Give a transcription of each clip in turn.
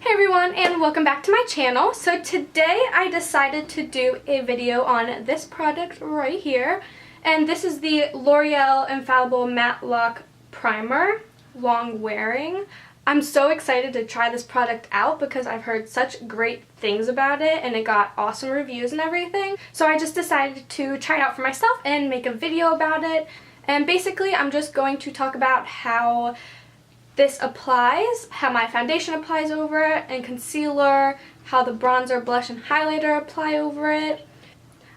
Hey everyone, and welcome back to my channel. So today I decided to do a video on this product right here, and this is the L'Oreal Infallible Matte Lock Primer, long wearing. I'm so excited to try this product out because I've heard such great things about it and it got awesome reviews and everything. So I just decided to try it out for myself and make a video about it. And basically I'm just going to talk about how this applies, how my foundation applies over it, and concealer, how the bronzer, blush, and highlighter apply over it.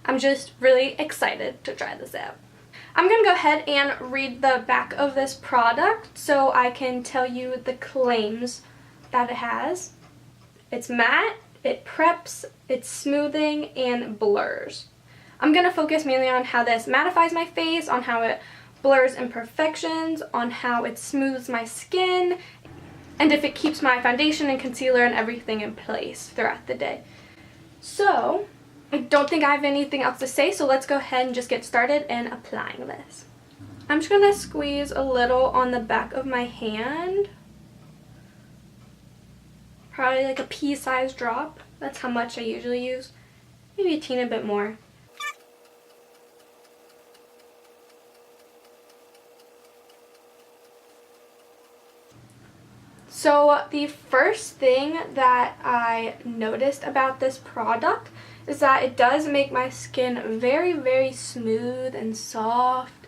I'm just really excited to try this out. I'm going to go ahead and read the back of this product so I can tell you the claims that it has. It's matte, it preps, it's smoothing, and blurs. I'm going to focus mainly on how this mattifies my face, on how it blurs imperfections, on how it smooths my skin, and if it keeps my foundation and concealer and everything in place throughout the day. So I don't think I have anything else to say, so let's go ahead and just get started in applying this. I'm just going to squeeze a little on the back of my hand, probably like a pea-sized drop. That's how much I usually use, maybe a teeny bit more. So the first thing that I noticed about this product is that it does make my skin very, very smooth and soft.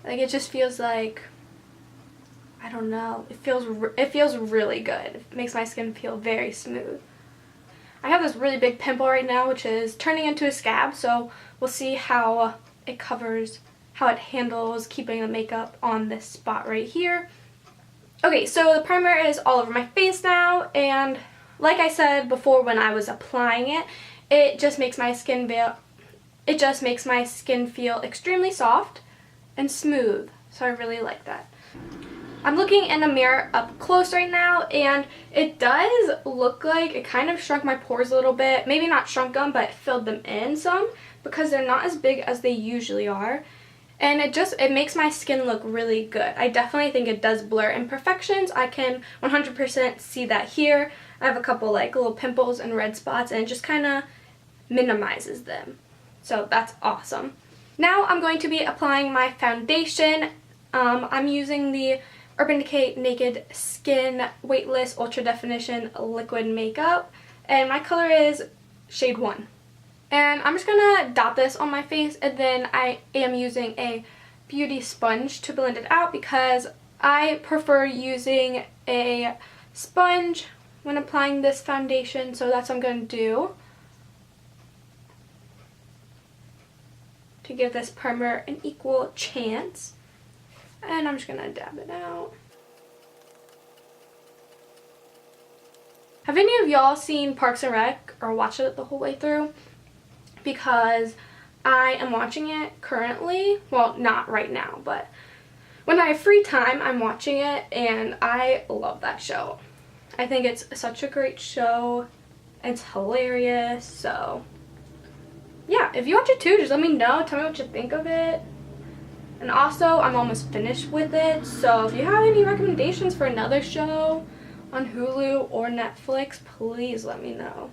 Like, it just feels like, I don't know, it feels really good. It makes my skin feel very smooth. I have this really big pimple right now which is turning into a scab, so we'll see how it covers, how it handles keeping the makeup on this spot right here. Okay, so the primer is all over my face now, and like I said before when I was applying it, it just makes my skin feel extremely soft and smooth. So I really like that. I'm looking in a mirror up close right now, and it does look like it kind of shrunk my pores a little bit. Maybe not shrunk them, but filled them in some because they're not as big as they usually are. And it makes my skin look really good. I definitely think it does blur imperfections. I can 100% see that here. I have a couple like little pimples and red spots, and it just kind of minimizes them. So that's awesome. Now I'm going to be applying my foundation. I'm using the Urban Decay Naked Skin Weightless Ultra Definition Liquid Makeup, and my color is shade 1. And I'm just going to dot this on my face, and then I am using a beauty sponge to blend it out because I prefer using a sponge when applying this foundation, so that's what I'm going to do to give this primer an equal chance. And I'm just going to dab it out. Have any of y'all seen Parks and Rec or watched it the whole way through? Because I am watching it currently. Well, not right now, but when I have free time, I'm watching it, and I love that show. I think it's such a great show. It's hilarious. So yeah, if you watch it too, just let me know. Tell me what you think of it. And also, I'm almost finished with it, so if you have any recommendations for another show on Hulu or Netflix, please let me know.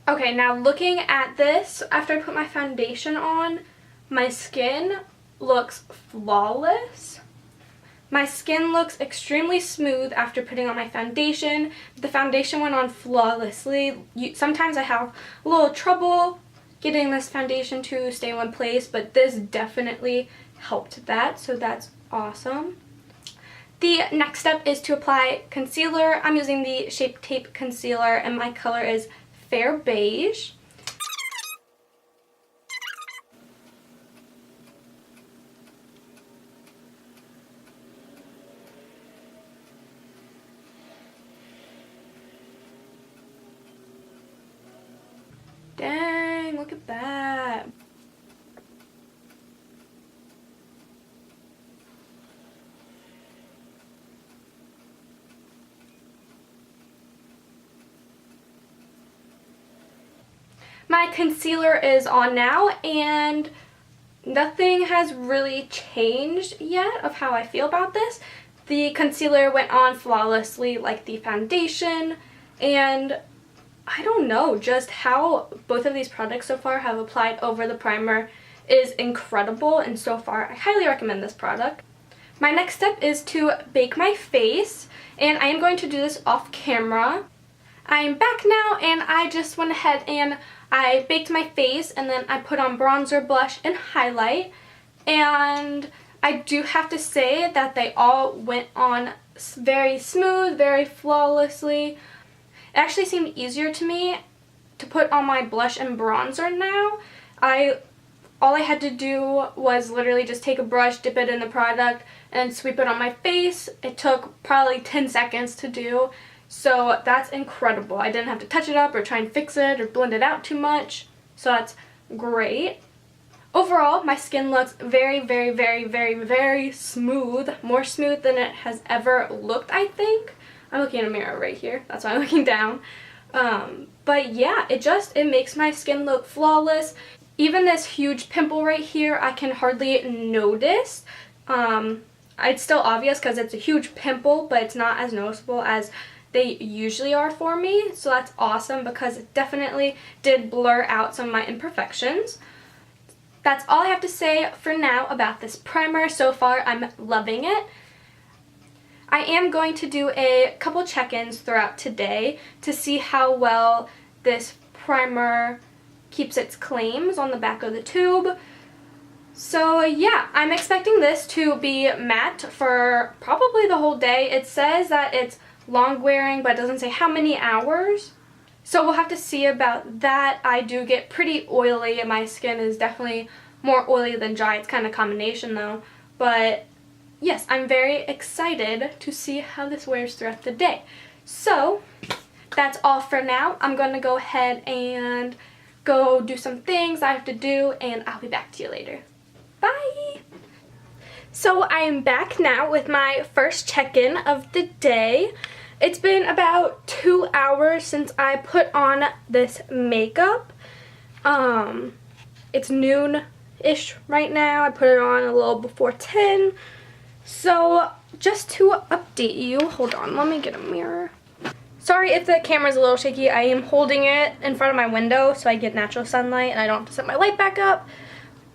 Okay, now looking at this, after I put my foundation on, my skin looks flawless. My skin looks extremely smooth after putting on my foundation. The foundation went on flawlessly. Sometimes I have a little trouble getting this foundation to stay in one place, but this definitely helped that, so that's awesome. The next step is to apply concealer. I'm using the Shape Tape Concealer, and my color is Fair Beige. Dang, look at that. My concealer is on now, and nothing has really changed yet of how I feel about this. The concealer went on flawlessly like the foundation, and I don't know, just how both of these products so far have applied over the primer is incredible, and so far I highly recommend this product. My next step is to bake my face, and I am going to do this off camera. I am back now, and I just went ahead and I baked my face, and then I put on bronzer, blush, and highlight, and I do have to say that they all went on very smooth, very flawlessly. It actually seemed easier to me to put on my blush and bronzer now. All I had to do was literally just take a brush, dip it in the product, and sweep it on my face. It took probably 10 seconds to do, so that's incredible. I didn't have to touch it up or try and fix it or blend it out too much, so that's great. Overall, my skin looks very, very, very, very, very smooth. More smooth than it has ever looked, I think. I'm looking in a mirror right here. That's why I'm looking down. But yeah, it makes my skin look flawless. Even this huge pimple right here, I can hardly notice. It's still obvious because it's a huge pimple, but it's not as noticeable as they usually are for me. So that's awesome because it definitely did blur out some of my imperfections. That's all I have to say for now about this primer. So far, I'm loving it. I am going to do a couple check-ins throughout today to see how well this primer keeps its claims on the back of the tube. So yeah, I'm expecting this to be matte for probably the whole day. It says that it's long wearing, but it doesn't say how many hours. So we'll have to see about that. I do get pretty oily, and my skin is definitely more oily than dry. It's kind of a combination though. But yes, I'm very excited to see how this wears throughout the day. So that's all for now. I'm going to go ahead and go do some things I have to do, and I'll be back to you later. Bye! So I am back now with my first check-in of the day. It's been about 2 hours since I put on this makeup. It's noon-ish right now. I put it on a little before 10. So just to update you, hold on, let me get a mirror. Sorry if the camera's a little shaky. I am holding it in front of my window so I get natural sunlight and I don't have to set my light back up.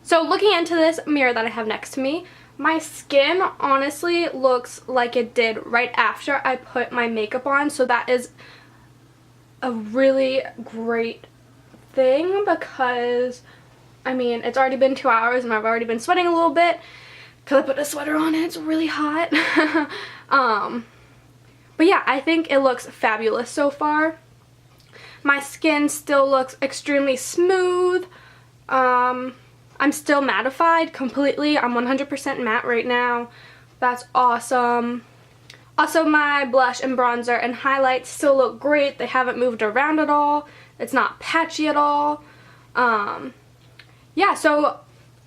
So looking into this mirror that I have next to me, my skin honestly looks like it did right after I put my makeup on. So that is a really great thing because, I mean, it's already been 2 hours and I've already been sweating a little bit because I put a sweater on and it's really hot. But yeah, I think it looks fabulous so far. My skin still looks extremely smooth. I'm still mattified completely. I'm 100% matte right now. That's awesome. Also, my blush and bronzer and highlights still look great. They haven't moved around at all. It's not patchy at all. Yeah, so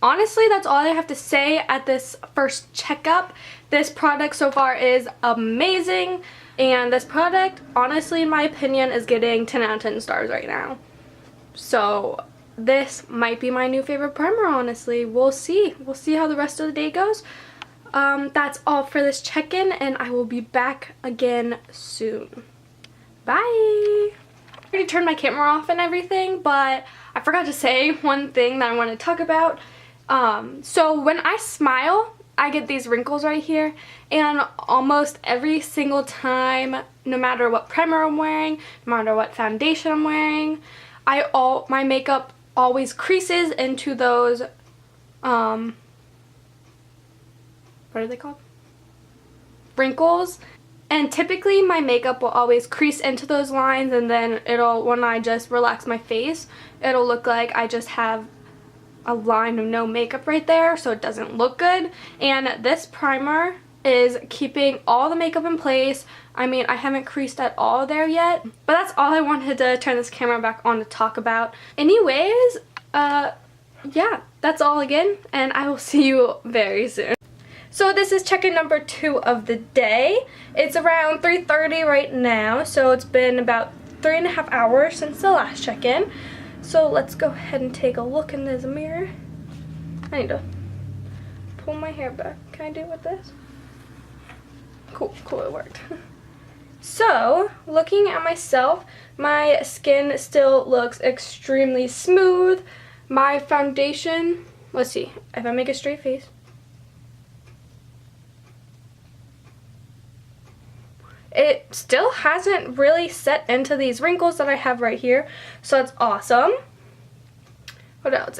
honestly, that's all I have to say at this first checkup. This product so far is amazing, and this product, honestly, in my opinion, is getting 10 out of 10 stars right now. So this might be my new favorite primer, honestly. We'll see. We'll see how the rest of the day goes. That's all for this check-in, and I will be back again soon. Bye! I already turned my camera off and everything, but I forgot to say one thing that I want to talk about. So when I smile, I get these wrinkles right here, and almost every single time, no matter what primer I'm wearing, no matter what foundation I'm wearing, my makeup always creases into those, what are they called? Wrinkles. And typically my makeup will always crease into those lines, and then when I just relax my face, it'll look like I just have a line of no makeup right there, so it doesn't look good. And this primer is keeping all the makeup in place. I mean, I haven't creased at all there yet, but that's all I wanted to turn this camera back on to talk about. Anyways, yeah, that's all again, and I will see you very soon. So this is check-in number 2 of the day. It's around 3:30 right now, so it's been about 3.5 hours since the last check-in. So let's go ahead and take a look in this mirror. I need to pull my hair back. Can I do it with this? Cool, it worked. So, looking at myself, my skin still looks extremely smooth. My foundation, let's see, if I make a straight face. It still hasn't really set into these wrinkles that I have right here, so it's awesome. What else?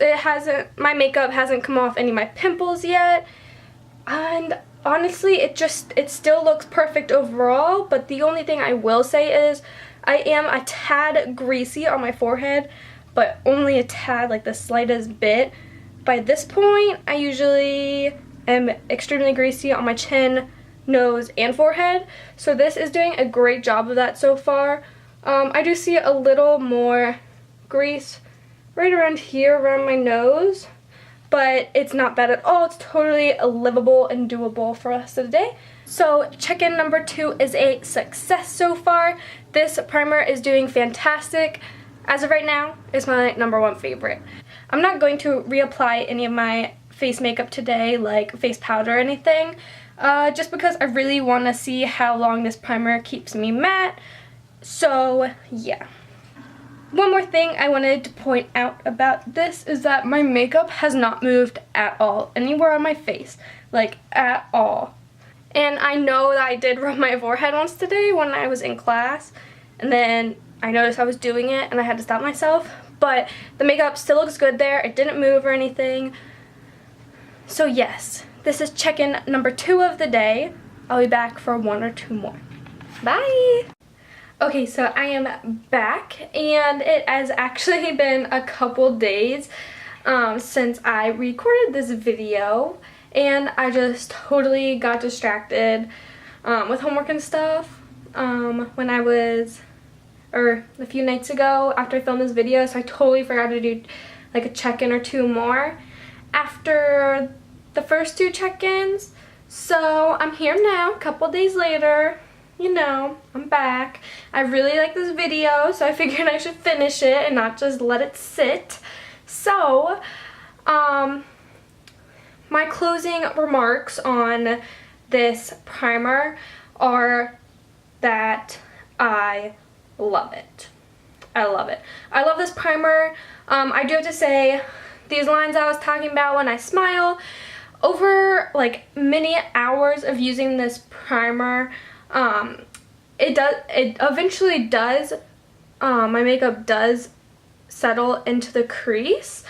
My makeup hasn't come off any of my pimples yet, and honestly, it still looks perfect overall, but the only thing I will say is I am a tad greasy on my forehead, but only a tad, like the slightest bit. By this point, I usually am extremely greasy on my chin, nose, and forehead, so this is doing a great job of that so far. I do see a little more grease right around here, around my nose, but it's not bad at all. It's totally livable and doable for us today. So check-in number 2 is a success so far. This primer is doing fantastic. As of right now, it's my #1 favorite. I'm not going to reapply any of my face makeup today, like face powder or anything, just because I really want to see how long this primer keeps me matte. So yeah. One more thing I wanted to point out about this is that my makeup has not moved at all anywhere on my face, like at all. And I know that I did rub my forehead once today when I was in class, and then I noticed I was doing it and I had to stop myself, but the makeup still looks good there. It didn't move or anything. So yes, this is check-in number 2 of the day. I'll be back for 1 or 2 more. Bye! Okay, so I am back, and it has actually been a couple days since I recorded this video, and I just totally got distracted with homework and stuff when I was, or a few nights ago after I filmed this video, so I totally forgot to do like a check-in or 2 more after the first 2 check-ins. So I'm here now, a couple days later. You know, I'm back. I really like this video, so I figured I should finish it and not just let it sit. So, my closing remarks on this primer are that I love it. I love it. I love this primer. I do have to say, these lines I was talking about when I smile, over like many hours of using this primer, it eventually does, my makeup does settle into the crease,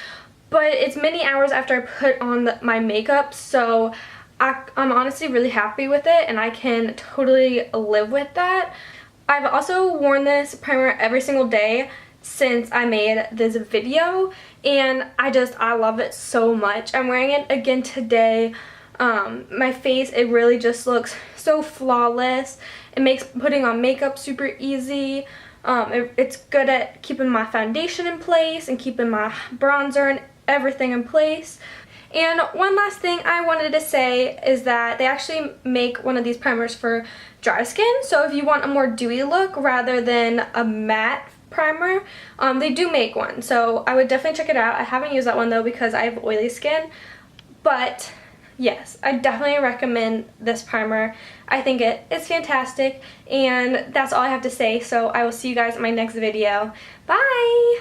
but it's many hours after I put on my makeup, so I'm honestly really happy with it, and I can totally live with that. I've also worn this primer every single day since I made this video, and I love it so much. I'm wearing it again today. My face, it really just looks so flawless. It makes putting on makeup super easy. It's good at keeping my foundation in place and keeping my bronzer and everything in place. And one last thing I wanted to say is that they actually make one of these primers for dry skin. So if you want a more dewy look rather than a matte primer, they do make one. So I would definitely check it out. I haven't used that one though because I have oily skin. But yes, I definitely recommend this primer. I think it's fantastic, and that's all I have to say, so I will see you guys in my next video. Bye!